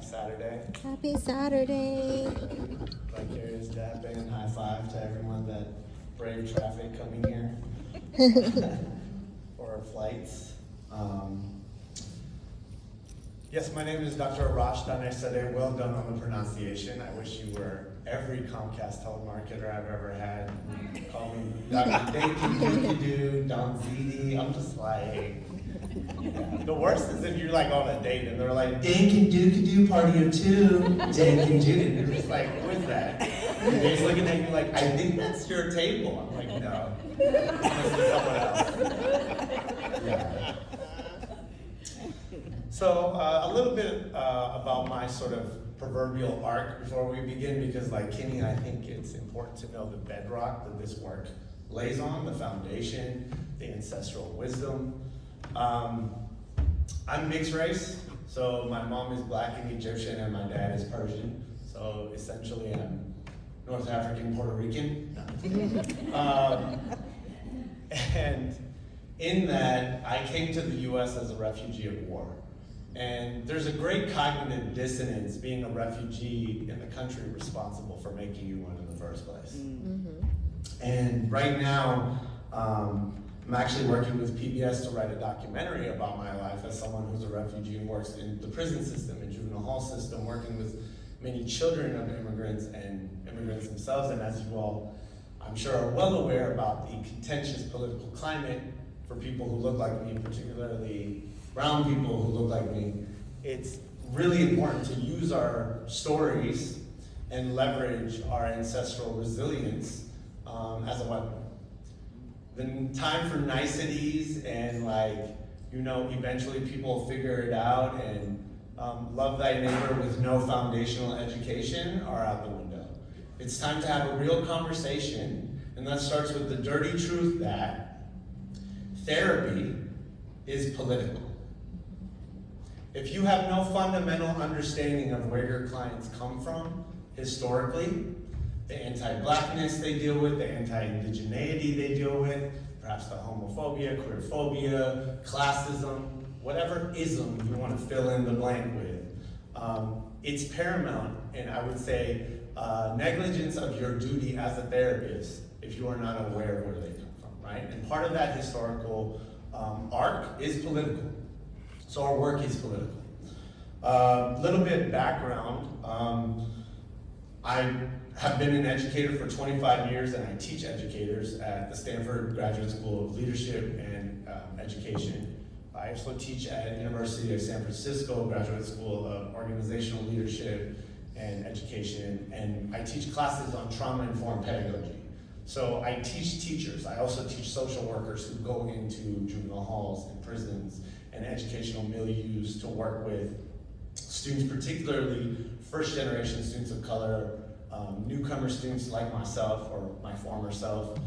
Saturday. Happy Saturday. Vicarious dapping and high five to everyone that braved traffic coming here or flights. Yes, my name is Dr. Arash Daneshzadeh. Well done on the pronunciation. I wish you were every Comcast telemarketer I've ever had. Call me Dr. Dinky Don Ziti. I'm just like, yeah. The worst is if you're like on a date and they're like, Dink and Doo party of two, Dink and Doo. And you're just like, who is that? And they're just looking at you like, I think that's your table. I'm like, no, this is someone else. Yeah. So a little bit about my sort of proverbial arc before we begin, because like Kenny, I think it's important to know the bedrock that this work lays on, the foundation, the ancestral wisdom. I'm mixed race, so my mom is Black and Egyptian and my dad is Persian. So essentially I'm North African, Puerto Rican. And in that, I came to the US as a refugee of war. And there's a great cognitive dissonance being a refugee in the country responsible for making you one in the first place. Mm-hmm. And right now, I'm actually working with PBS to write a documentary about my life as someone who's a refugee and works in the prison system and juvenile hall system, working with many children of immigrants and immigrants themselves. And as you all, I'm sure, are well aware about the contentious political climate for people who look like me, particularly brown people who look like me, it's really important to use our stories and leverage our ancestral resilience as a weapon. The time for niceties and eventually people will figure it out and love thy neighbor with no foundational education are out the window. It's time to have a real conversation, and that starts with the dirty truth that therapy is political. If you have no fundamental understanding of where your clients come from historically, the anti-Blackness they deal with, the anti-indigeneity they deal with, perhaps the homophobia, queerphobia, classism, whatever ism you want to fill in the blank with, it's paramount, and I would say negligence of your duty as a therapist if you are not aware of where they come from, right? And part of that historical arc is political. So our work is political. Little bit background. I have been an educator for 25 years, and I teach educators at the Stanford Graduate School of Leadership and Education. I also teach at University of San Francisco Graduate School of Organizational Leadership and Education, and I teach classes on trauma-informed pedagogy. So I teach teachers. I also teach social workers who go into juvenile halls and prisons and educational milieus to work with students, particularly first-generation students of color, newcomer students like myself or my former self,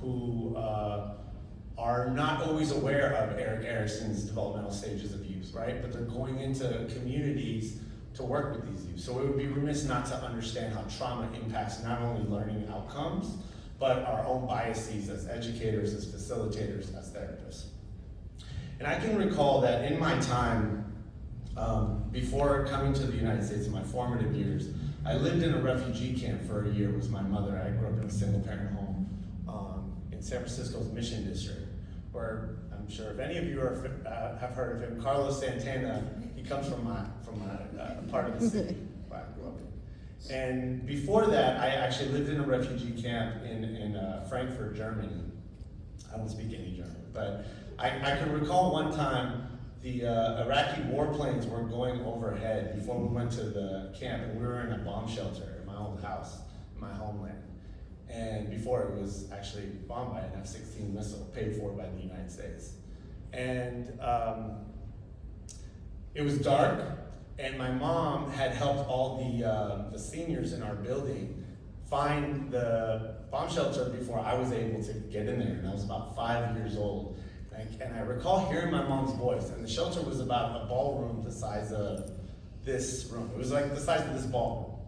who are not always aware of Erik Erikson's developmental stages of youth, right? But they're going into communities to work with these youth. So it would be remiss not to understand how trauma impacts not only learning outcomes, but our own biases as educators, as facilitators, as therapists. And I can recall that in my time, before coming to the United States in my formative years, I lived in a refugee camp for a year with my mother. I grew up in a single parent home in San Francisco's Mission District, where I'm sure if any of you have heard of him, Carlos Santana, he comes from my part of the city where I grew up in. And before that, I actually lived in a refugee camp in Frankfurt, Germany. I don't speak any German, but I can recall one time the Iraqi warplanes were going overhead before we went to the camp, and we were in a bomb shelter in my old house, in my homeland. And before it was actually bombed by an F-16 missile paid for by the United States. And it was dark, and my mom had helped all the seniors in our building find the bomb shelter before I was able to get in there, and I was about 5 years old. And I recall hearing my mom's voice, and the shelter was about a ballroom the size of this room. It was like the size of this ballroom,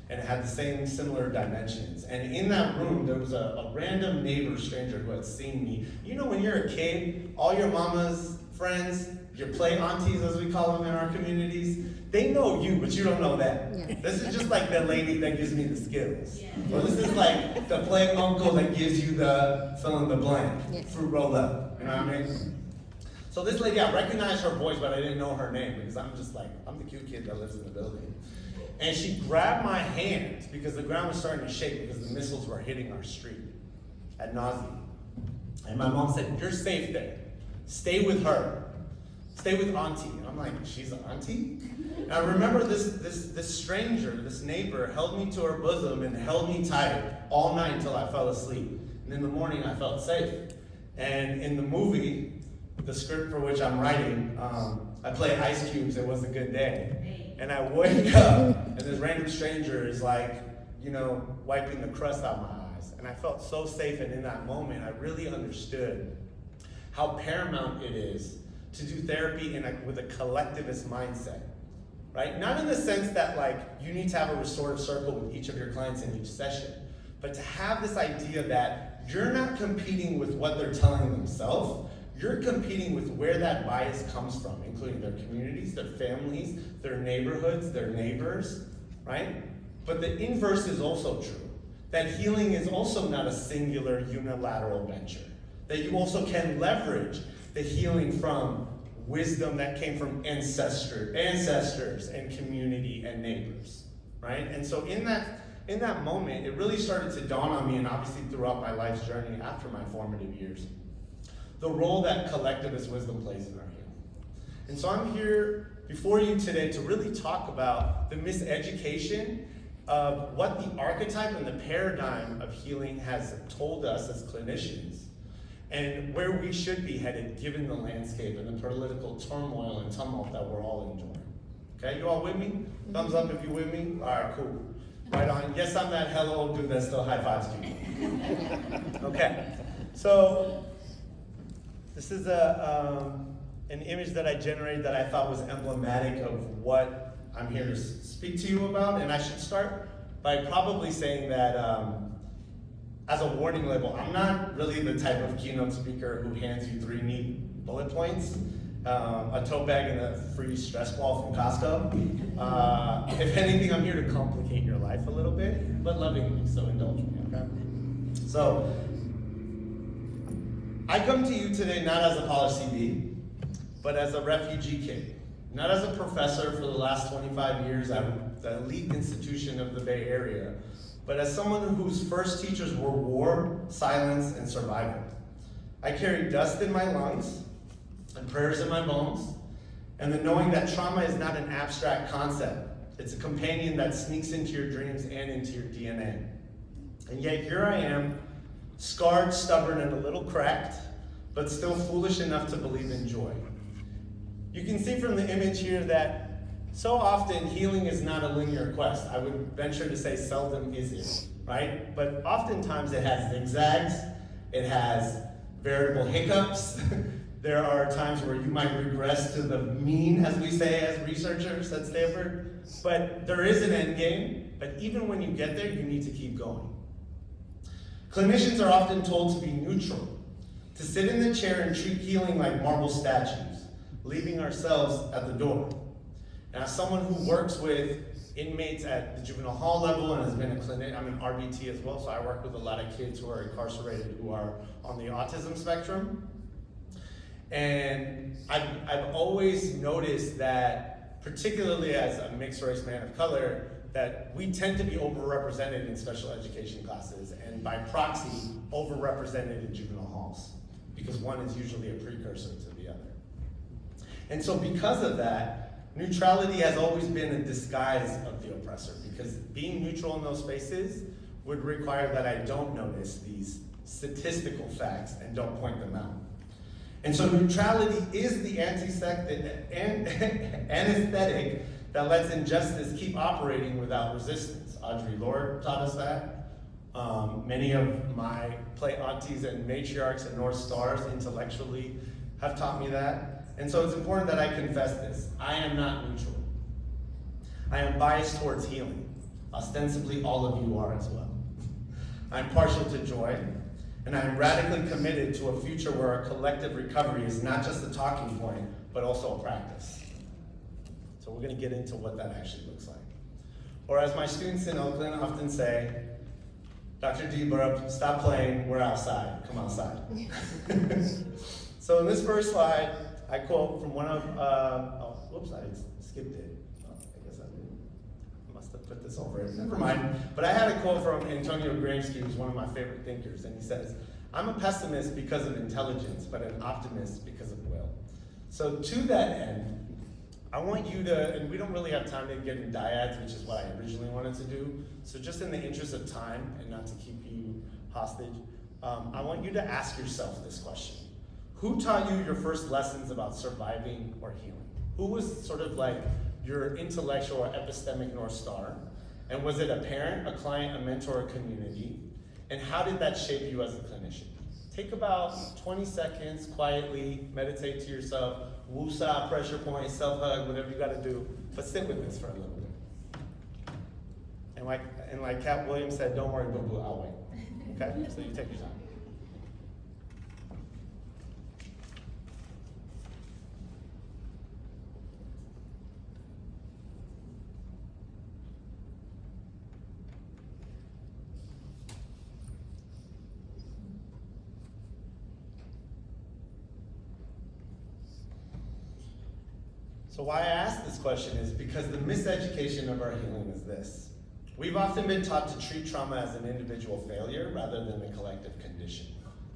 and it had the same similar dimensions. And in that room, there was a random neighbor stranger who had seen me. You know, when you're a kid, all your mama's friends, your play aunties, as we call them in our communities, they know you, but you don't know them. Yeah. This is just like the lady that gives me the skills. Or this is like the play uncle that gives you the fill in the blank, Yes. fruit roll up. You know what I mean? So this lady, I recognized her voice, but I didn't know her name because I'm just like, I'm the cute kid that lives in the building. And she grabbed my hand because the ground was starting to shake because the missiles were hitting our street ad nauseum. And my mom said, "You're safe there. Stay with her. Stay with auntie." And I'm like, "She's an auntie?" And I remember this stranger, this neighbor, held me to her bosom and held me tight all night until I fell asleep. And in the morning, I felt safe. And in the movie, the script for which I'm writing, I play Ice Cube's "It Was a Good Day." And I wake up, and this random stranger is like, wiping the crust out my eyes. And I felt so safe, and in that moment, I really understood how paramount it is to do therapy with a collectivist mindset, right? Not in the sense that you need to have a restorative circle with each of your clients in each session, but to have this idea that you're not competing with what they're telling themselves, you're competing with where that bias comes from, including their communities, their families, their neighborhoods, their neighbors, right? But the inverse is also true, that healing is also not a singular unilateral venture, that you also can leverage the healing from wisdom that came from ancestors and community and neighbors, right? And so in that moment, it really started to dawn on me, and obviously throughout my life's journey after my formative years, the role that collectivist wisdom plays in our healing. And so I'm here before you today to really talk about the miseducation of what the archetype and the paradigm of healing has told us as clinicians, and where we should be headed given the landscape and the political turmoil and tumult that we're all enjoying. Okay, you all with me? Thumbs up if you're with me. All right, cool. Right on. Yes, I'm that hella old dude that still high fives people. Okay, so this is an image that I generated that I thought was emblematic of what I'm here to speak to you about. And I should start by probably saying that as a warning label, I'm not really the type of keynote speaker who hands you 3 neat bullet points, a tote bag and a free stress ball from Costco. If anything, I'm here to complicate your life a little bit, but lovingly, so indulge me, okay? So, I come to you today not as a polished CB, but as a refugee kid. Not as a professor for the last 25 years at the elite institution of the Bay Area, but as someone whose first teachers were war, silence, and survival. I carry dust in my lungs and prayers in my bones, and the knowing that trauma is not an abstract concept. It's a companion that sneaks into your dreams and into your DNA. And yet here I am, scarred, stubborn, and a little cracked, but still foolish enough to believe in joy. You can see from the image here that so often healing is not a linear quest. I would venture to say seldom is it, right? But oftentimes it has zigzags, it has veritable hiccups. There are times where you might regress to the mean, as we say as researchers at Stanford, but there is an end game, but even when you get there, you need to keep going. Clinicians are often told to be neutral, to sit in the chair and treat healing like marble statues, leaving ourselves at the door. And as someone who works with inmates at the juvenile hall level and has been a clinic, I'm an RBT as well, so I work with a lot of kids who are incarcerated who are on the autism spectrum. And I've always noticed that, particularly as a mixed race man of color, that we tend to be overrepresented in special education classes and by proxy, overrepresented in juvenile halls, because one is usually a precursor to the other. And so because of that, neutrality has always been a disguise of the oppressor, because being neutral in those spaces would require that I don't notice these statistical facts and don't point them out. And so neutrality is the anesthetic that lets injustice keep operating without resistance. Audre Lorde taught us that. Many of my play aunties and matriarchs and North Stars intellectually have taught me that. And so it's important that I confess this. I am not neutral. I am biased towards healing. Ostensibly, all of you are as well. I'm partial to joy, and I am radically committed to a future where our collective recovery is not just a talking point, but also a practice. So So we're gonna get into what that actually looks like. Or as my students in Oakland often say, Dr. D, stop playing, we're outside, come outside. So in this first slide, I quote from one of, whoops, I skipped it. Oh, I guess I must have put this over it, never mind. But I had a quote from Antonio Gramsci, who's one of my favorite thinkers, and he says, I'm a pessimist because of intelligence, but an optimist because of will. So to that end, I want you to, and we don't really have time to get in dyads, which is what I originally wanted to do. So just in the interest of time and not to keep you hostage, I want you to ask yourself this question. Who taught you your first lessons about surviving or healing? Who was sort of like your intellectual or epistemic North Star? And was it a parent, a client, a mentor, a community? And how did that shape you as a clinician? Take about 20 seconds, quietly, meditate to yourself, woosah, pressure point, self-hug, whatever you gotta do, but sit with this for a little bit. And like Cat Williams said, don't worry, boo-boo, I'll wait. Okay, so you take your time. So why I ask this question is because the miseducation of our healing is this. We've often been taught to treat trauma as an individual failure rather than a collective condition.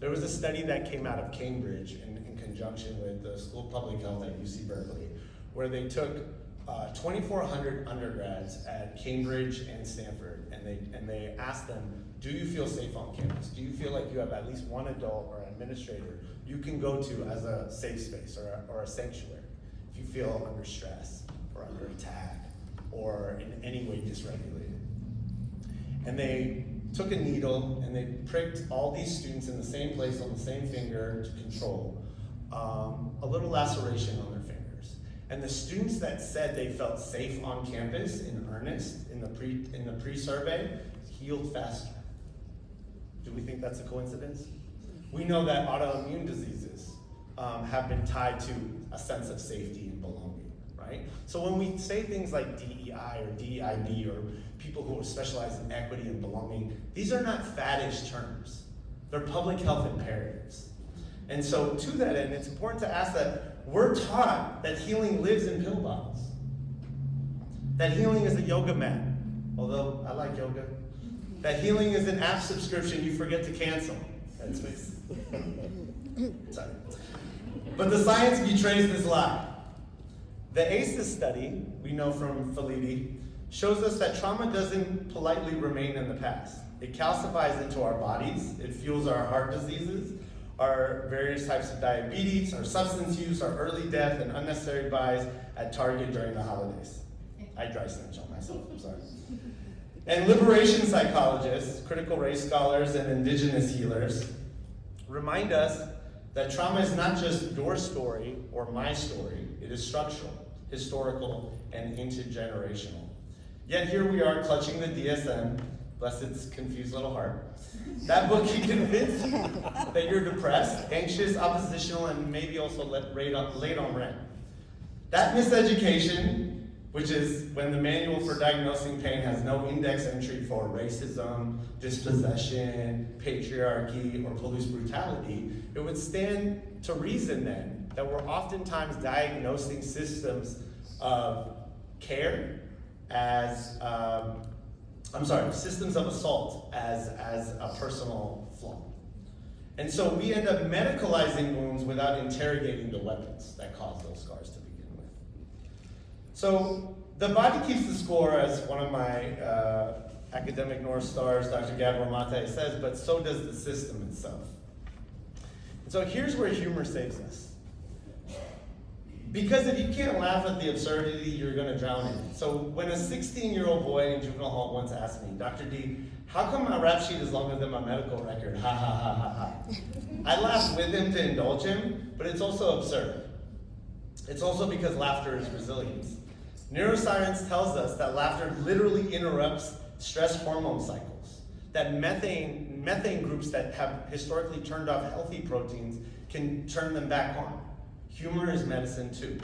There was a study that came out of Cambridge in conjunction with the School of Public Health at UC Berkeley, where they took 2,400 undergrads at Cambridge and Stanford, and they asked them, do you feel safe on campus? Do you feel like you have at least one adult or administrator you can go to as a safe space or a sanctuary? If you feel under stress or under attack or in any way dysregulated. And they took a needle and they pricked all these students in the same place on the same finger to control a little laceration on their fingers. And the students that said they felt safe on campus in earnest in the pre-survey healed faster. Do we think that's a coincidence? We know that autoimmune diseases have been tied to a sense of safety and belonging, right? So when we say things like DEI or DEIB or people who specialize in equity and belonging, these are not faddish terms. They're public health imperatives. And so to that end, it's important to ask that we're taught that healing lives in pill bottles. That healing is a yoga mat, although I like yoga. That healing is an app subscription you forget to cancel. That's sorry. But the science betrays this lie. The ACEs study, we know from Felitti, shows us that trauma doesn't politely remain in the past. It calcifies into our bodies, it fuels our heart diseases, our various types of diabetes, our substance use, our early death, and unnecessary buys at Target during the holidays. I dry snitch on myself, I'm sorry. And liberation psychologists, critical race scholars, and indigenous healers remind us that trauma is not just your story or my story, it is structural, historical, and intergenerational. Yet here we are clutching the DSM, bless its confused little heart. That book can convince you that you're depressed, anxious, oppositional, and maybe also late on rent. That miseducation, which is when the manual for diagnosing pain has no index entry for racism, dispossession, patriarchy, or police brutality, it would stand to reason then that we're oftentimes diagnosing systems of care as, systems of assault as a personal flaw. And so we end up medicalizing wounds without interrogating the weapons that cause those scars to begin with. So the body keeps the score, as one of my academic North Stars, Dr. Gabor Mate says, but so does the system itself. And so here's where humor saves us. Because if you can't laugh at the absurdity, you're going to drown in it. So when a 16-year-old boy in juvenile hall once asked me, Dr. D, how come my rap sheet is longer than my medical record? Ha ha ha ha ha. I laughed with him to indulge him, but it's also absurd. It's also because laughter is resilience. Neuroscience tells us that laughter literally interrupts stress hormone cycles. That methane groups that have historically turned off healthy proteins can turn them back on. Humor is medicine too.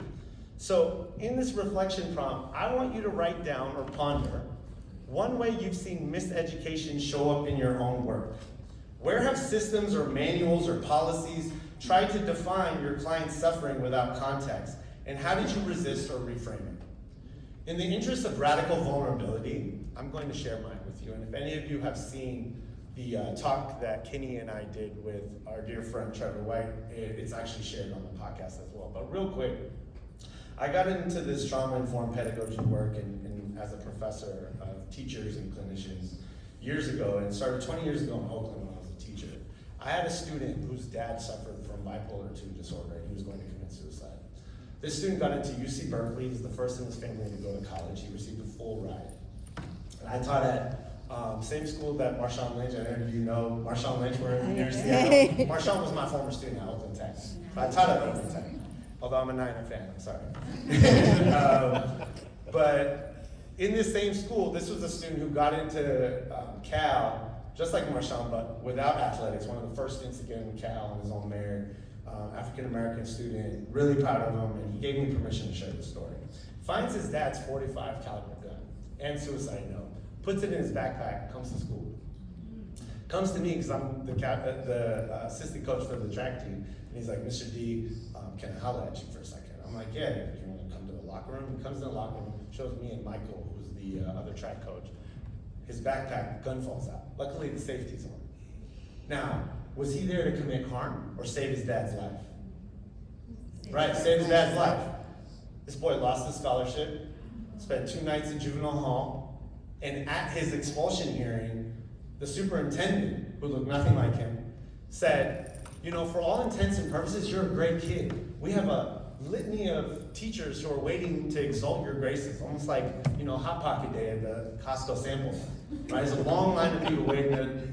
So in this reflection prompt, I want you to write down or ponder one way you've seen miseducation show up in your own work. Where have systems or manuals or policies tried to define your client's suffering without context? And how did you resist or reframe it? In the interest of radical vulnerability, I'm going to share mine with you. And if any of you have seen the talk that Kinney and I did with our dear friend Trevor White, it's actually shared on the podcast as well. But real quick, I got into this trauma-informed pedagogy work and as a professor of teachers and clinicians years ago, and started 20 years ago in Oakland when I was a teacher. I had a student whose dad suffered from bipolar II disorder, and he was going to commit suicide. This student got into UC Berkeley. He was the first in his family to go to college. He received a full ride. And I taught at same school that Marshawn Lynch, I know you know Marshawn Lynch, we're in University. Marshawn was my former student at Oakland Tech. I taught at Oakland Tech, although I'm a Niner fan, I'm sorry. But in this same school, this was a student who got into Cal, just like Marshawn, but without athletics, one of the first students to get into Cal on his own merit, African-American student, really proud of him, and he gave me permission to share the story. Finds his dad's .45 caliber gun and suicide note, puts it in his backpack, comes to school. Comes to me because I'm the assistant coach for the track team, and he's like, Mr. D, can I holler at you for a second? I'm like, yeah, you want to come to the locker room? He comes to the locker room, shows me and Michael, who's the other track coach. His backpack, gun falls out. Luckily, the safety's on. Now, was he there to commit harm or save his dad's life? Right, save his dad's life. This boy lost his scholarship, spent 2 nights in juvenile hall, and at his expulsion hearing, the superintendent, who looked nothing like him, said, you know, for all intents and purposes, you're a great kid. We have a litany of teachers who are waiting to exalt your graces, almost like, you know, Hot Pocket Day at the Costco sample, right? There's a long line of people waiting to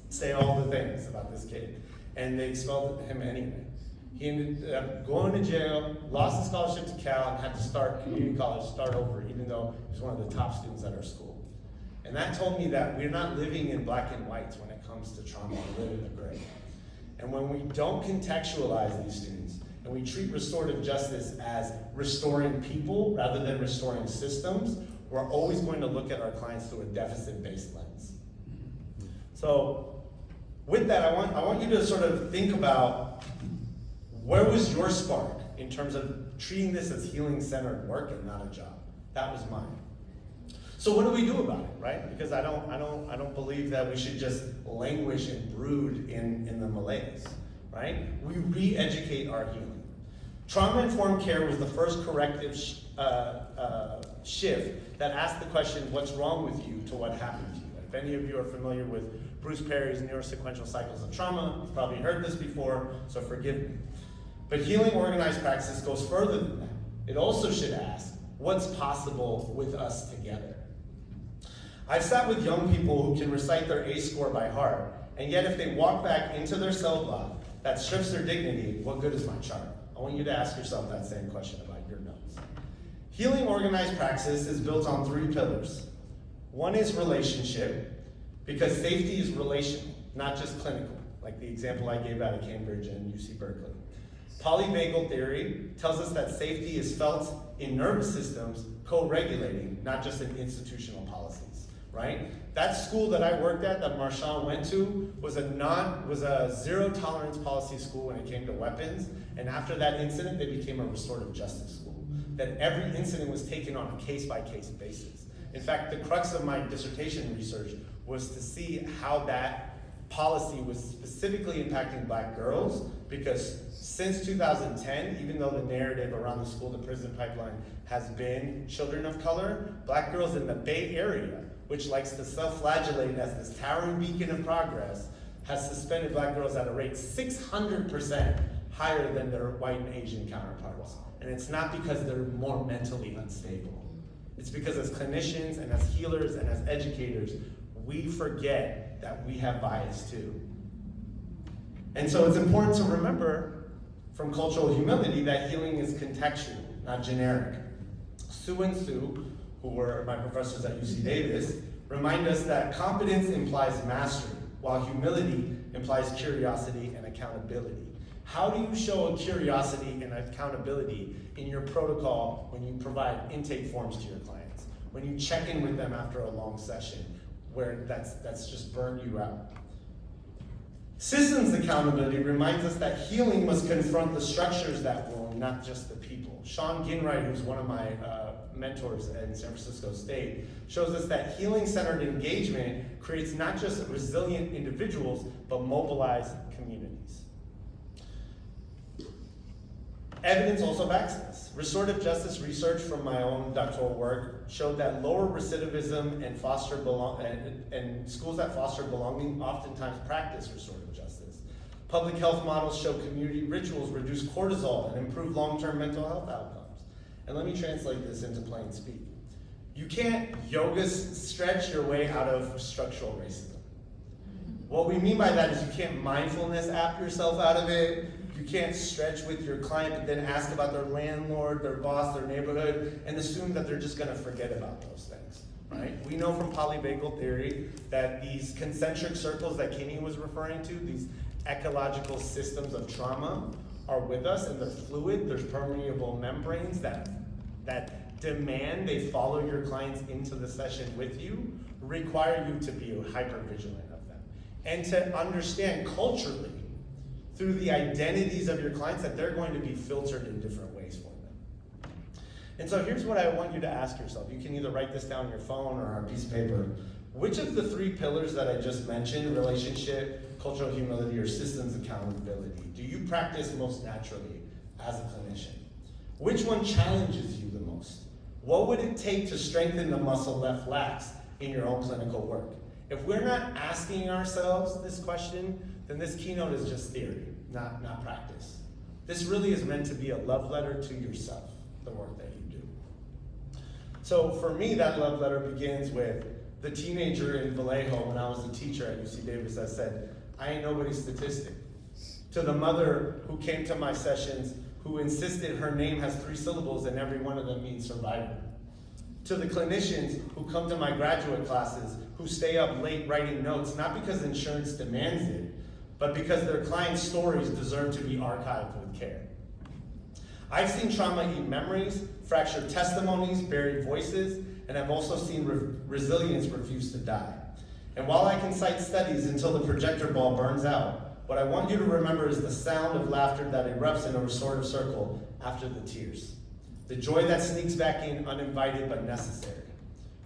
say all the things about this kid, and they expelled him anyway. He ended up going to jail, lost his scholarship to Cal, and had to start community college, start over, even though he was one of the top students at our school. And that told me that we're not living in black and whites when it comes to trauma, we live in the gray. And when we don't contextualize these students, and we treat restorative justice as restoring people rather than restoring systems, we're always going to look at our clients through a deficit-based lens. So with that, I want you to sort of think about where was your spark in terms of treating this as healing-centered work and not a job? That was mine. So what do we do about it, right? Because I don't believe that we should just languish and brood in the malaise, right? We re-educate our healing. Trauma-informed care was the first corrective shift that asked the question, what's wrong with you, to what happened to you? If any of you are familiar with Bruce Perry's neurosequential cycles of trauma, you've probably heard this before, so forgive me. But healing organized practice goes further than that. It also should ask, what's possible with us together? I've sat with young people who can recite their ACE score by heart, and yet if they walk back into their cell block that strips their dignity, what good is my chart? I want you to ask yourself that same question about your notes. Healing organized praxis is built on 3 pillars. One is relationship, because safety is relational, not just clinical, like the example I gave out of Cambridge and UC Berkeley. Polyvagal theory tells us that safety is felt in nervous systems co-regulating, not just in institutional policies, right? That school that I worked at, that Marshawn went to, was a zero tolerance policy school when it came to weapons, and after that incident, they became a restorative justice school. That every incident was taken on a case-by-case basis. In fact, the crux of my dissertation research was to see how that policy was specifically impacting Black girls, because since 2010, even though the narrative around the school to prison pipeline has been children of color, Black girls in the Bay Area, which likes to self-flagellate as this towering beacon of progress, has suspended Black girls at a rate 600% higher than their white and Asian counterparts. And it's not because they're more mentally unstable. It's because as clinicians and as healers and as educators, we forget that we have bias too. And so it's important to remember from cultural humility that healing is contextual, not generic. Sue and Sue, who were my professors at UC Davis, remind us that competence implies mastery, while humility implies curiosity and accountability. How do you show a curiosity and accountability in your protocol when you provide intake forms to your clients? When you check in with them after a long session where that's just burned you out? Systems accountability reminds us that healing must confront the structures that wound, not just the people. Sean Ginwright, who's one of my mentors at San Francisco State, shows us that healing-centered engagement creates not just resilient individuals, but mobilized communities. Evidence also backs this. Restorative justice research from my own doctoral work showed that lower recidivism and schools that foster belonging oftentimes practice restorative justice. Public health models show community rituals reduce cortisol and improve long-term mental health outcomes. And let me translate this into plain speak. You can't yoga stretch your way out of structural racism. What we mean by that is you can't mindfulness app yourself out of it. You can't stretch with your client but then ask about their landlord, their boss, their neighborhood, and assume that they're just gonna forget about those things, right? We know from polyvagal theory that these concentric circles that Kinney was referring to, these ecological systems of trauma, are with us and they're fluid. There's permeable membranes that demand they follow your clients into the session with you, require you to be hyper-vigilant of them. And to understand culturally, through the identities of your clients, that they're going to be filtered in different ways for them. And so here's what I want you to ask yourself. You can either write this down on your phone or on a piece of paper. Which of the three pillars that I just mentioned, relationship, cultural humility, or systems accountability, do you practice most naturally as a clinician? Which one challenges you the most? What would it take to strengthen the muscle left lacks in your own clinical work? If we're not asking ourselves this question, then this keynote is just theory, not practice. This really is meant to be a love letter to yourself, the work that you do. So for me, that love letter begins with the teenager in Vallejo when I was a teacher at UC Davis that said, I ain't nobody's statistic. To the mother who came to my sessions who insisted her name has 3 syllables and every one of them means survivor. To the clinicians who come to my graduate classes who stay up late writing notes, not because insurance demands it, but because their clients' stories deserve to be archived with care. I've seen trauma eat memories, fractured testimonies, buried voices, and I've also seen resilience refuse to die. And while I can cite studies until the projector ball burns out, what I want you to remember is the sound of laughter that erupts in a restorative circle after the tears. The joy that sneaks back in uninvited but necessary.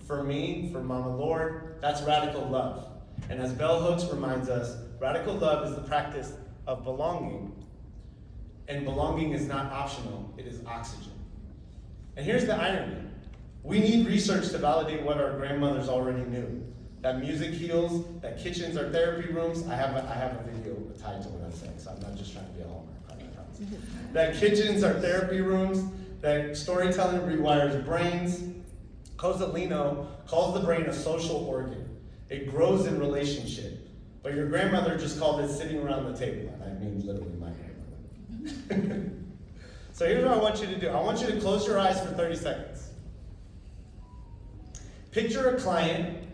For me, for Mama Lord, that's radical love. And as Bell Hooks reminds us, radical love is the practice of belonging. And belonging is not optional, it is oxygen. And here's the irony. We need research to validate what our grandmothers already knew. That music heals, that kitchens are therapy rooms. I have a video tied to what I'm saying, so I'm not just trying to be a hallmark. I promise. That kitchens are therapy rooms, that storytelling rewires brains. Cozzolino calls the brain a social organ. It grows in relationship. But your grandmother just called it sitting around the table, and I mean literally my grandmother. So here's what I want you to do. I want you to close your eyes for 30 seconds. Picture a client,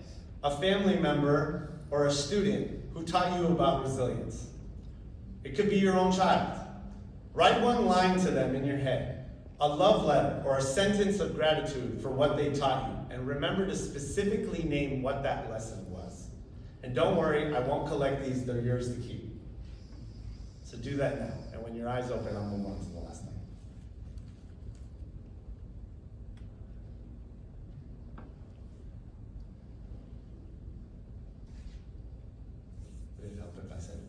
a family member, or a student who taught you about resilience. It could be your own child. Write one line to them in your head, a love letter or a sentence of gratitude for what they taught you, and remember to specifically name what that lesson was. And don't worry, I won't collect these, they're yours to keep. So do that now, and when your eyes open, I'll move on to the last thing. Would it help if I said,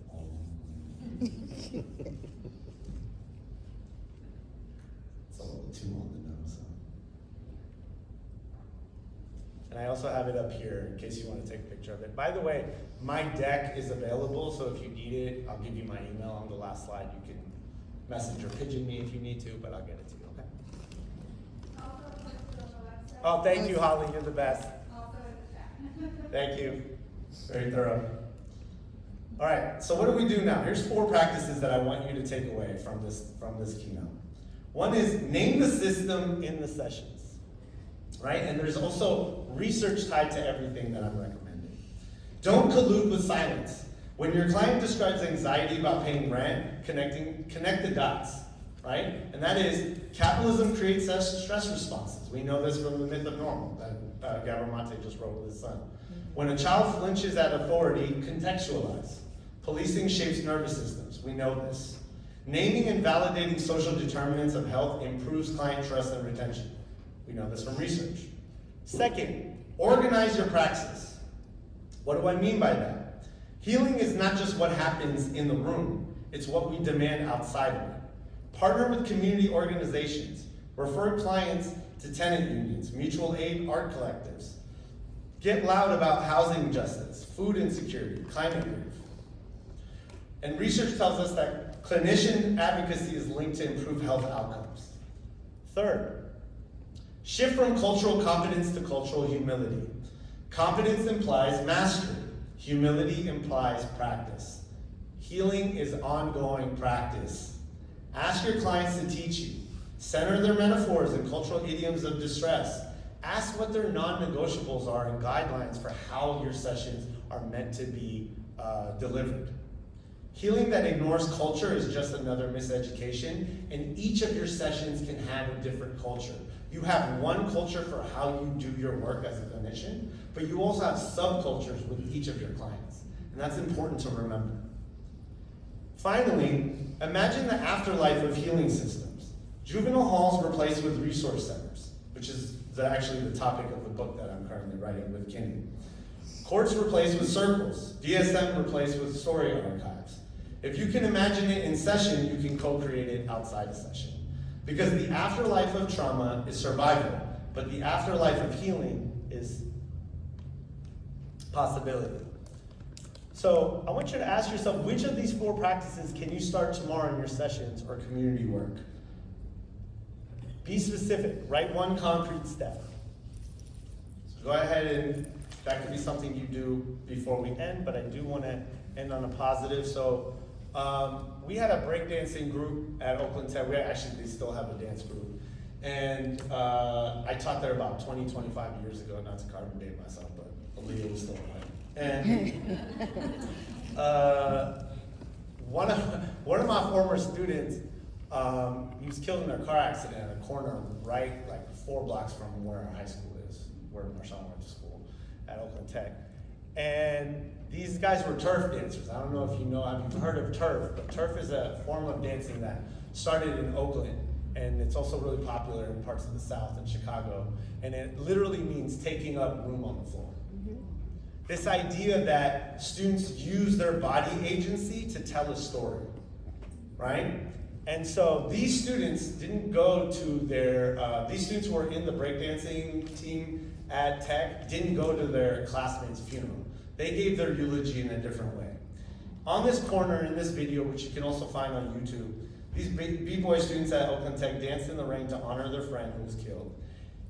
It's a little too on the nose, huh? And I also have it up here in case you want to take a picture of it. By the way, my deck is available, so if you need it, I'll give you my email on the last slide. You can message or pigeon me if you need to, but I'll get it to you, okay? Oh, thank you, Holly. You're the best. Thank you. Very thorough. All right, so what do we do now? Here's 4 practices that I want you to take away from this keynote. One is name the system in the sessions, right? And there's also research tied to everything that I'm recommending. Don't collude with silence. When your client describes anxiety about paying rent, connect the dots, right? And that is, capitalism creates stress responses. We know this from the myth of normal that Gabor Mate just wrote with his son. When a child flinches at authority, contextualize. Policing shapes nervous systems. We know this. Naming and validating social determinants of health improves client trust and retention. We know this from research. Second, organize your praxis. What do I mean by that? Healing is not just what happens in the room, it's what we demand outside of it. Partner with community organizations. Refer clients to tenant unions, mutual aid art collectives. Get loud about housing justice, food insecurity, climate grief. And research tells us that clinician advocacy is linked to improved health outcomes. Third, shift from cultural competence to cultural humility. Competence implies mastery. Humility implies practice. Healing is ongoing practice. Ask your clients to teach you. Center their metaphors and cultural idioms of distress. Ask what their non-negotiables are and guidelines for how your sessions are meant to be delivered. Healing that ignores culture is just another miseducation, and each of your sessions can have a different culture. You have one culture for how you do your work as a clinician, but you also have subcultures with each of your clients, and that's important to remember. Finally, imagine the afterlife of healing systems. Juvenile halls replaced with resource centers, which is actually the topic of the book that I'm currently writing with Kinney. Courts replaced with circles, DSM replaced with story archives. If you can imagine it in session, you can co-create it outside of session. Because the afterlife of trauma is survival, but the afterlife of healing is possibility. So I want you to ask yourself, which of these 4 practices can you start tomorrow in your sessions or community work? Be specific, write one concrete step. So go ahead and that could be something you do before we end, but I do want to end on a positive. So we had a breakdancing group at Oakland Tech. They still have a dance group. And I taught there about 20, 25 years ago, not to carbon date myself, but Aaliyah was still alive. And one of my former students, he was killed in a car accident at a corner right like 4 blocks from where our high school is, where Marshawn went to school at Oakland Tech. And these guys were turf dancers. I don't know if you've heard of turf, but turf is a form of dancing that started in Oakland, and it's also really popular in parts of the South and Chicago, and it literally means taking up room on the floor. This idea that students use their body agency to tell a story, right? And so these students didn't go to these students who were in the breakdancing team at Tech didn't go to their classmates' funeral. They gave their eulogy in a different way. On this corner in this video, which you can also find on YouTube, these B-boy students at Oakland Tech danced in the rain to honor their friend who was killed.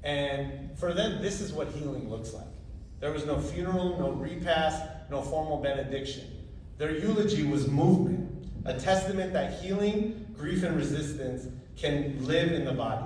And for them, this is what healing looks like. There was no funeral, no repast, no formal benediction. Their eulogy was movement, a testament that healing, grief, and resistance can live in the body.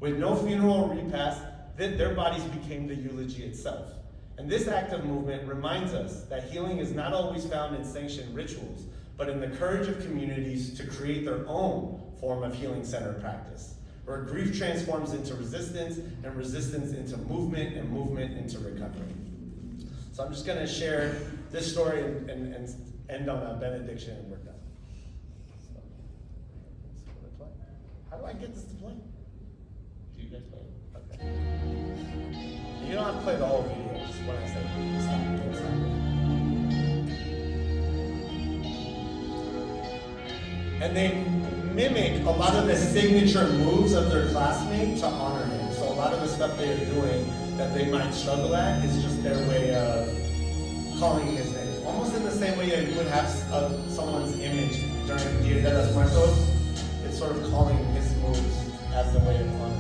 With no funeral or repast, their bodies became the eulogy itself. And this act of movement reminds us that healing is not always found in sanctioned rituals, but in the courage of communities to create their own form of healing-centered practice, where grief transforms into resistance, and resistance into movement, and movement into recovery. So I'm just going to share this story and end on a benediction, and we're done. So, how do I get this to play? Do you guys play it? Okay. You don't have to play the whole video, just when I say stop. And they mimic a lot of the signature moves of their classmate to honor him. So a lot of the stuff they're doing that they might struggle at is just their way of calling his name. Almost in the same way that you would have someone's image during Dia de los Muertos. It's sort of calling his moves as the way of honoring.